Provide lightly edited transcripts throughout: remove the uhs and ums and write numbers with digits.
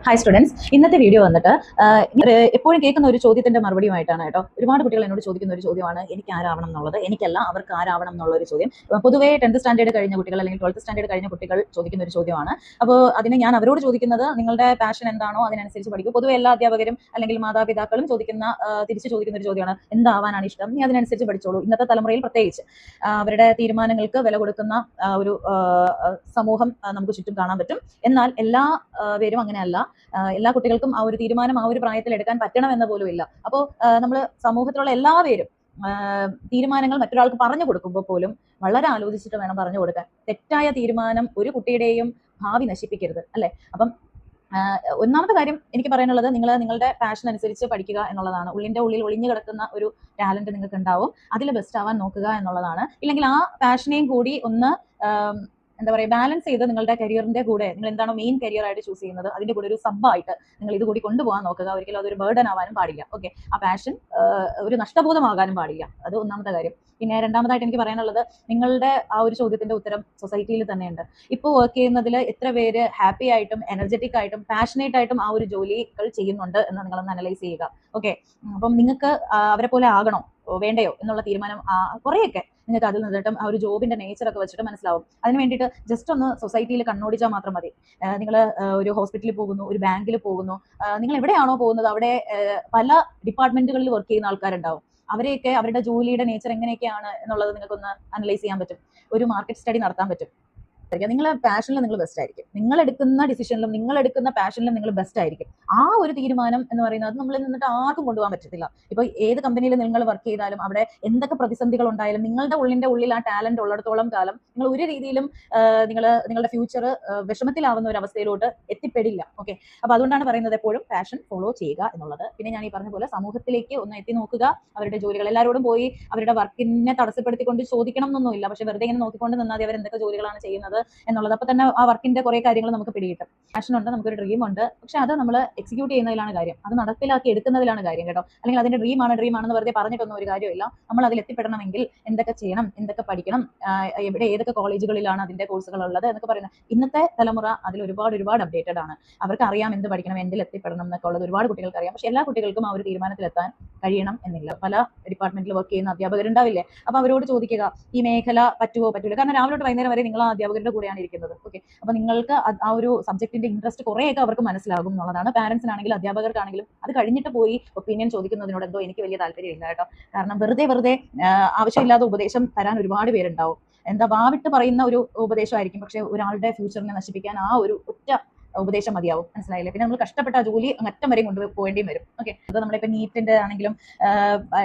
Hi students, ഇന്നത്തെ video വന്നിട്ട് എപ്പോഴും കേൾക്കുന്ന ഒരു ചോദ്യത്തിന്റെ മറുപടിയുമായിട്ടാണ് കേട്ടോ. ഒരുപാട് കുട്ടികൾ എന്നോട് ചോദിക്കുന്ന ഒരു ചോദ്യമാണ് എനിക്ക് ആരാവണം എന്നുള്ളത്. എനിക്കല്ല, അവർക്ക് ആരാവണം എന്നുള്ള ഒരു ചോദ്യം. പൊതുവേ 10th സ്റ്റാൻഡേർഡ് കഴിഞ്ഞ കുട്ടികൾ അല്ലെങ്കിൽ 12th സ്റ്റാൻഡേർഡ് കഴിഞ്ഞ കുട്ടികൾ ചോദിക്കുന്ന ഒരു ചോദ്യമാണ്. അപ്പോൾ അതിന് ഞാൻ അവരോട് ചോദിക്കുന്നത്, നിങ്ങളുടെ പാഷൻ എന്താണോ അതിനനുസരിച്ച് പഠിക്കും. പൊതുവെ എല്ലാ അധ്യാപകരും അല്ലെങ്കിൽ മാതാപിതാക്കളും തിരിച്ചു ചോദിക്കുന്ന ഒരു ചോദ്യമാണ്, എന്താവാനാണ് ഇഷ്ടം, നീ അതിനനുസരിച്ച് പഠിച്ചോളൂ. ഇന്നത്തെ തലമുറയിൽ പ്രത്യേകിച്ച് അവരുടെ തീരുമാനങ്ങൾക്ക് വില കൊടുക്കുന്ന ഒരു സമൂഹം നമുക്ക് ചുറ്റും കാണാൻ പറ്റും. എന്നാൽ എല്ലാ പേരും അങ്ങനെയല്ല. എല്ലാ കുട്ടികൾക്കും ആ ഒരു തീരുമാനം ആ ഒരു പ്രായത്തിൽ എടുക്കാൻ പറ്റണമെന്ന് പോലും ഇല്ല. അപ്പോൾ നമ്മൾ സമൂഹത്തിലുള്ള എല്ലാവരും തീരുമാനങ്ങൾ മറ്റൊരാൾക്ക് പറഞ്ഞു കൊടുക്കുമ്പോൾ പോലും വളരെ ആലോചിച്ചിട്ട് വേണം പറഞ്ഞു കൊടുക്കാൻ. തെറ്റായ തീരുമാനം ഒരു കുട്ടിയുടെയും ഭാവി നശിപ്പിക്കരുത്, അല്ലെ? അപ്പം ഒന്നാമത്തെ കാര്യം എനിക്ക് പറയാനുള്ളത്, നിങ്ങളുടെ പാഷൻ അനുസരിച്ച് പഠിക്കുക എന്നുള്ളതാണ്. ഉള്ളിന്റെ ഉള്ളിൽ ഒളിഞ്ഞു കിടക്കുന്ന ഒരു ടാലന്റ് നിങ്ങൾക്ക് ഉണ്ടാവും, അതിൽ ബെസ്റ്റ് ആവാൻ നോക്കുക എന്നുള്ളതാണ്. ഇല്ലെങ്കിൽ ആ പാഷനെയും കൂടി ഒന്ന് എന്താ പറയുക, ബാലൻസ് ചെയ്ത് നിങ്ങളുടെ കരിയറിന്റെ കൂടെ നിങ്ങൾ എന്താണോ മെയിൻ കരിയർ ആയിട്ട് ചൂസ് ചെയ്യുന്നത് അതിന്റെ കൂടെ ഒരു സബ്ബായിട്ട് നിങ്ങൾ ഇത് കൂടി കൊണ്ടുപോകാൻ നോക്കുക. ഒരിക്കലും അതൊരു ബേർഡൻ ആവാനും പാടില്ല. ഓക്കെ, ആ പാഷൻ ഒരു നഷ്ടബോധമാകാനും പാടില്ല. അത് ഒന്നാമത്തെ കാര്യം. പിന്നെ രണ്ടാമതായിട്ട് എനിക്ക് പറയാനുള്ളത്, നിങ്ങളുടെ ആ ഒരു ചോദ്യത്തിന്റെ ഉത്തരം സൊസൈറ്റിയിൽ തന്നെയുണ്ട്. ഇപ്പോൾ വർക്ക് ചെയ്യുന്നതിൽ എത്ര പേര് ഹാപ്പി ആയിട്ടും എനർജറ്റിക് ആയിട്ടും പാഷനേറ്റ് ആയിട്ടും ആ ഒരു ജോലികൾ ചെയ്യുന്നുണ്ട് എന്ന് നിങ്ങളൊന്ന് അനലൈസ് ചെയ്യുക. ഓക്കെ, അപ്പം നിങ്ങൾക്ക് അവരെ പോലെ ആകണോ വേണ്ടയോ എന്നുള്ള തീരുമാനം കുറേയൊക്കെ നിങ്ങൾക്ക് അതിൽ നിന്നിട്ടും ആ ഒരു ജോബിന്റെ നേച്ചറൊക്കെ വെച്ചിട്ട് മനസ്സിലാവും. അതിന് വേണ്ടിയിട്ട് ജസ്റ്റ് ഒന്ന് സൊസൈറ്റിയിൽ കണ്ണോടിച്ചാൽ മാത്രം മതി. നിങ്ങൾ ഒരു ഹോസ്പിറ്റലിൽ പോകുന്നു, ഒരു ബാങ്കിൽ പോകുന്നു, നിങ്ങൾ എവിടെയാണോ പോകുന്നത് അവിടെ പല ഡിപ്പാർട്ട്മെന്റുകളിൽ വർക്ക് ചെയ്യുന്ന ആൾക്കാരുണ്ടാവും. അവരെയൊക്കെ അവരുടെ ജോലിയുടെ നേച്ചർ എങ്ങനെയൊക്കെയാണ് എന്നുള്ളത് നിങ്ങൾക്കൊന്ന് അനലൈസ് ചെയ്യാൻ പറ്റും. ഒരു മാർക്കറ്റ് സ്റ്റഡി നടത്താൻ പറ്റും. നിങ്ങളെ പാഷനിലും നിങ്ങൾ ബെസ്റ്റ് ആയിരിക്കും. നിങ്ങൾ എടുക്കുന്ന ഡിസിഷനിലും നിങ്ങൾ എടുക്കുന്ന പാഷനിലും നിങ്ങൾ ബെസ്റ്റ് ആയിരിക്കും. ആ ഒരു തീരുമാനം എന്ന് പറയുന്നത് നമ്മളിൽ നിന്നിട്ട് ആർക്കും കൊണ്ടുപോകാൻ പറ്റത്തില്ല. ഇപ്പൊ ഏത് കമ്പനിയിൽ നിങ്ങൾ വർക്ക് ചെയ്താലും അവിടെ എന്തൊക്കെ പ്രതിസന്ധികൾ ഉണ്ടായാലും നിങ്ങളുടെ ഉള്ളിൽ ആ ടാലന്റ് ഉള്ളിടത്തോളം കാലം നിങ്ങൾ ഒരു രീതിയിലും നിങ്ങളുടെ ഫ്യൂച്ചർ വിഷമത്തിലാവുന്ന ഒരു അവസ്ഥയിലോട്ട് എത്തിപ്പെടില്ല. ഓക്കെ, അപ്പൊ അതുകൊണ്ടാണ് പറയുന്നത് എപ്പോഴും പാഷൻ ഫോളോ ചെയ്യുക എന്നുള്ളത്. പിന്നെ ഞാൻ ഈ പറഞ്ഞ പോലെ സമൂഹത്തിലേക്ക് ഒന്ന് എത്തി നോക്കുക. അവരുടെ ജോലികൾ എല്ലാവരോടും പോയി അവരുടെ വർക്കിനെ തടസ്സപ്പെടുത്തിക്കൊണ്ട് ചോദിക്കണം എന്നൊന്നുമില്ല. പക്ഷെ വെറുതെ ഇങ്ങനെ നോക്കിക്കൊണ്ട് നിന്നാൽ അവർ എന്തൊക്കെ ജോലികളാണ് ചെയ്യുന്നത് എന്നുള്ളത് അപ്പൊ തന്നെ ആ വർക്കിന്റെ കുറെ കാര്യങ്ങൾ നമുക്ക് പിടികിട്ടും. പാഷൻ ഉണ്ട്, നമുക്കൊരു ഡ്രീം ഉണ്ട്, പക്ഷെ അത് നമ്മൾ എക്സിക്യൂട്ട് ചെയ്യുന്നതിലാണ് കാര്യം, അത് നടപ്പിലാക്കി എടുക്കുന്നതിലാണ് കാര്യം കേട്ടോ. അല്ലെങ്കിൽ അതിന്റെ ഡ്രീം ആണെന്ന് വെറുതെ പറഞ്ഞിട്ടൊന്നും ഒരു കാര്യമില്ല. നമ്മൾ അതിൽ എത്തിപ്പെടണമെങ്കിൽ എന്തൊക്കെ ചെയ്യണം, എന്തൊക്കെ പഠിക്കണം, ഏതൊക്കെ കോളേജുകളിലാണ് അതിന്റെ കോഴ്സുകൾ ഉള്ളത് എന്നൊക്കെ പറയുന്നത്. ഇന്നത്തെ തലമുറ അതിൽ ഒരുപാട് അപ്ഡേറ്റഡ് ആണ്. അവർക്ക് അറിയാം എന്ത് പഠിക്കണം, എന്തിൽ എത്തിപ്പെടണം എന്നൊക്കെ ഉള്ളത് ഒരുപാട് കുട്ടികൾക്ക് അറിയാം. പക്ഷെ എല്ലാ കുട്ടികൾക്കും ആ ഒരു തീരുമാനത്തിലെത്താൻ കഴിയണം എന്നില്ല. പല ഡിപ്പാർട്ട്മെന്റിൽ വർക്ക് ചെയ്യുന്ന അധ്യാപകരുണ്ടാവില്ലേ, അപ്പൊ അവരോട് ചോദിക്കുക ഈ മേഖല പറ്റുമോ പറ്റൂല. കാരണം രാവിലെ തൊട്ട് വൈകുന്നേരം വരെ നിങ്ങൾ ആ അധ്യാപകരുടെ കൂടെയാണ് ഇരിക്കുന്നത്. ഓക്കെ, അപ്പൊ നിങ്ങൾക്ക് ആ ഒരു സബ്ജക്റ്റിന്റെ ഇൻട്രസ്റ്റ് കുറേയൊക്കെ അവർക്ക് മനസ്സിലാകും എന്നുള്ളതാണ്. പാരന്റ്സിനാണെങ്കിലും അധ്യാപകർക്കാണെങ്കിലും അത് കഴിഞ്ഞിട്ട് പോയി ഒപ്പീനിയൻ ചോദിക്കുന്നതിനോട് എന്തോ എനിക്ക് വലിയ താല്പര്യമില്ല കേട്ടോ. കാരണം വെറുതെ ആവശ്യമില്ലാത്ത ഉപദേശം തരാൻ ഒരുപാട് പേരുണ്ടാവും. എന്താ വാവിട്ട് പറയുന്ന ഒരു ഉപദേശമായിരിക്കും, പക്ഷെ ഒരാളുടെ ഫ്യൂച്ചറിനെ നശിപ്പിക്കാൻ ആ ഒരു ഒറ്റ ഉപദേശം മതിയാവും. മനസ്സിലായില്ലേ? പിന്നെ നമ്മൾ കഷ്ടപ്പെട്ട ആ ജോലി അറ്റം വരെ കൊണ്ടുപോകേണ്ടിയും വരും. ഓക്കെ, അത് നമ്മളിപ്പോ നീറ്റിന്റെ ആണെങ്കിലും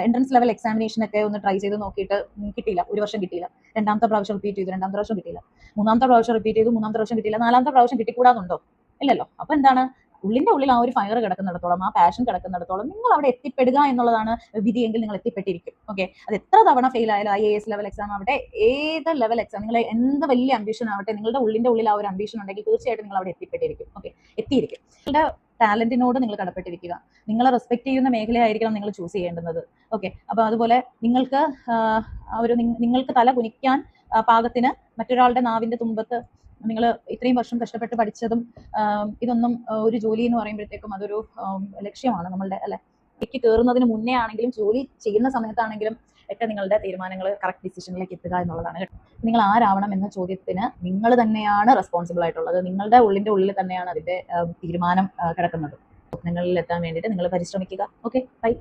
എൻട്രൻസ് ലെവൽ എക്സാമിനേഷൻ ഒക്കെ ഒന്ന് ട്രൈ ചെയ്ത് നോക്കിയിട്ട് കിട്ടിയില്ല, ഒരു വർഷം കിട്ടിയില്ല. രണ്ടാമത്തെ പ്രാവശ്യം റിപ്പീറ്റ് ചെയ്തു, രണ്ടാമത്തെ പ്രാവശ്യം കിട്ടിയില്ല. മൂന്നാമത്തെ പ്രാവശ്യം റിപ്പീറ്റ് ചെയ്തു, മൂന്നാമത്തെ പ്രാവശ്യം കിട്ടിയില്ല. നാലാമത്തെ പ്രാവശ്യം കിട്ടിക്കൂടാന്നുണ്ടോ? ഇല്ലല്ലോ. അപ്പൊ എന്താണ്, ഉള്ളിന്റെ ഉള്ളിൽ ആ ഒരു ഫയർ കിടക്കുന്നിടത്തോളം, ആ പാഷൻ കിടക്കുന്നിടത്തോളം നിങ്ങൾ അവിടെ എത്തിപ്പെടുക എന്നുള്ളതാണ് വിധിയെങ്കിൽ നിങ്ങൾ എത്തിപ്പെട്ടിരിക്കും. ഓക്കെ, അത് എത്ര തവണ ഫെയിൽ ആയാലും IAS ലെവൽ എക്സാം ആവട്ടെ, ഏത് ലെവൽ എക്സാം, നിങ്ങൾ എന്ത് വലിയ അംബിഷൻ ആവട്ടെ, നിങ്ങളുടെ ഉള്ളിന്റെ ഉള്ളിൽ ആ ഒരു അംബിഷൻ ഉണ്ടെങ്കിൽ തീർച്ചയായിട്ടും നിങ്ങൾ അവിടെ എത്തിപ്പെട്ടിരിക്കും. ഓക്കെ, എത്തിയിരിക്കും. നിങ്ങളുടെ ടാലന്റിനോട് നിങ്ങൾ കടപ്പെട്ടിരിക്കുക. നിങ്ങളെ റെസ്പെക്ട് ചെയ്യുന്ന മേഖലയായിരിക്കണം നിങ്ങൾ ചൂസ് ചെയ്യേണ്ടുന്നത്. ഓക്കെ, അപ്പൊ അതുപോലെ നിങ്ങൾക്ക് തല കുനിക്കാൻ പാകത്തിന് മറ്റൊരാളുടെ നാവിന്റെ തുമ്പത്ത് നിങ്ങൾ ഇത്രയും വർഷം കഷ്ടപ്പെട്ട് പഠിച്ചതും ഇതൊന്നും ഒരു ജോലി എന്ന് പറയുമ്പോഴത്തേക്കും അതൊരു ലക്ഷ്യമാണ് നമ്മളുടെ, അല്ലെ? എനിക്ക് കയറുന്നതിന് മുന്നേ ആണെങ്കിലും ജോലി ചെയ്യുന്ന സമയത്താണെങ്കിലും ഒക്കെ നിങ്ങളുടെ തീരുമാനങ്ങൾ കറക്റ്റ് ഡിസിഷനിലേക്ക് എത്തുക എന്നുള്ളതാണ്. നിങ്ങൾ ആരാവണം എന്ന ചോദ്യത്തിന് നിങ്ങൾ തന്നെയാണ് റെസ്പോൺസിബിൾ ആയിട്ടുള്ളത്. നിങ്ങളുടെ ഉള്ളിന്റെ ഉള്ളിൽ തന്നെയാണ് അതിന്റെ തീരുമാനം കിടക്കുന്നത്. സ്വപ്നങ്ങളിൽ എത്താൻ വേണ്ടിയിട്ട് നിങ്ങൾ പരിശ്രമിക്കുക. Okay, by.